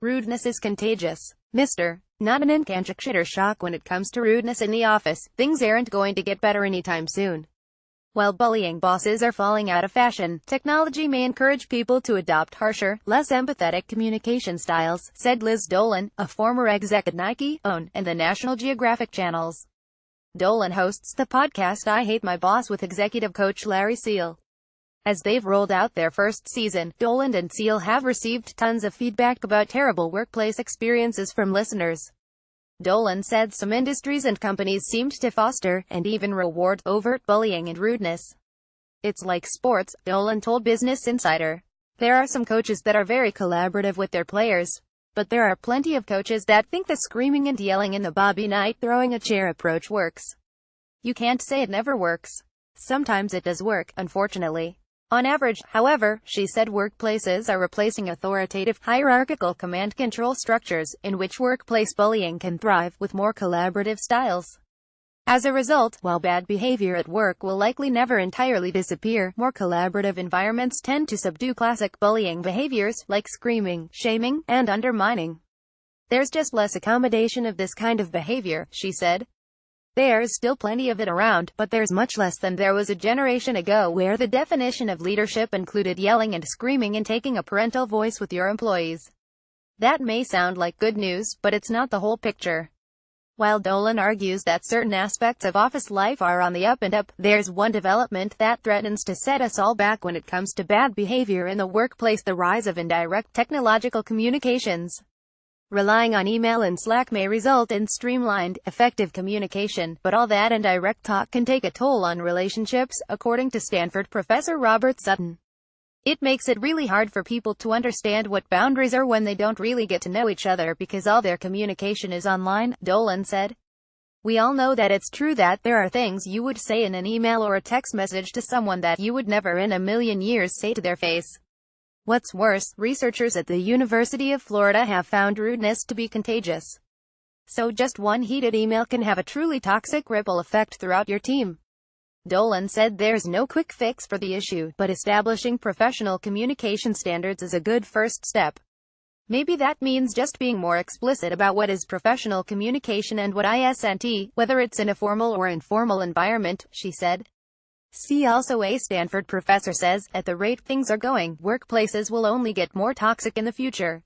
Rudeness is contagious. Mr. Nattanon KanchakShutterstock. When it comes to rudeness in the office, things aren't going to get better anytime soon. While bullying bosses are falling out of fashion, technology may encourage people to adopt harsher, less empathetic communication styles, said Liz Dolan, a former exec at Nike, OWN, and the National Geographic channels. Dolan hosts the podcast I Hate My Boss with executive coach Larry Seal. As they've rolled out their first season, Dolan and Seal have received tons of feedback about terrible workplace experiences from listeners. Dolan said some industries and companies seemed to foster, and even reward, overt bullying and rudeness. It's like sports, Dolan told Business Insider. There are some coaches that are very collaborative with their players. But there are plenty of coaches that think the screaming and yelling and the Bobby Knight throwing a chair approach works. You can't say it never works. Sometimes it does work, unfortunately. On average, however, she said workplaces are replacing authoritative, hierarchical command-control structures, in which workplace bullying can thrive, with more collaborative styles. As a result, while bad behavior at work will likely never entirely disappear, more collaborative environments tend to subdue classic bullying behaviors, like screaming, shaming, and undermining. There's just less accommodation of this kind of behavior, she said. There's still plenty of it around, but there's much less than there was a generation ago where the definition of leadership included yelling and screaming and taking a parental voice with your employees. That may sound like good news, but it's not the whole picture. While Dolan argues that certain aspects of office life are on the up and up, there's one development that threatens to set us all back when it comes to bad behavior in the workplace: the rise of indirect technological communications. Relying on email and Slack may result in streamlined, effective communication, but all that indirect talk can take a toll on relationships, according to Stanford professor Robert Sutton. It makes it really hard for people to understand what boundaries are when they don't really get to know each other because all their communication is online, Dolan said. We all know that it's true that there are things you would say in an email or a text message to someone that you would never in a million years say to their face. What's worse, researchers at the University of Florida have found rudeness to be contagious. So just one heated email can have a truly toxic ripple effect throughout your team. Dolan said there's no quick fix for the issue, but establishing professional communication standards is a good first step. Maybe that means just being more explicit about what is professional communication and what isn't, whether it's in a formal or informal environment, she said. See also: a Stanford professor says, at the rate things are going, workplaces will only get more toxic in the future.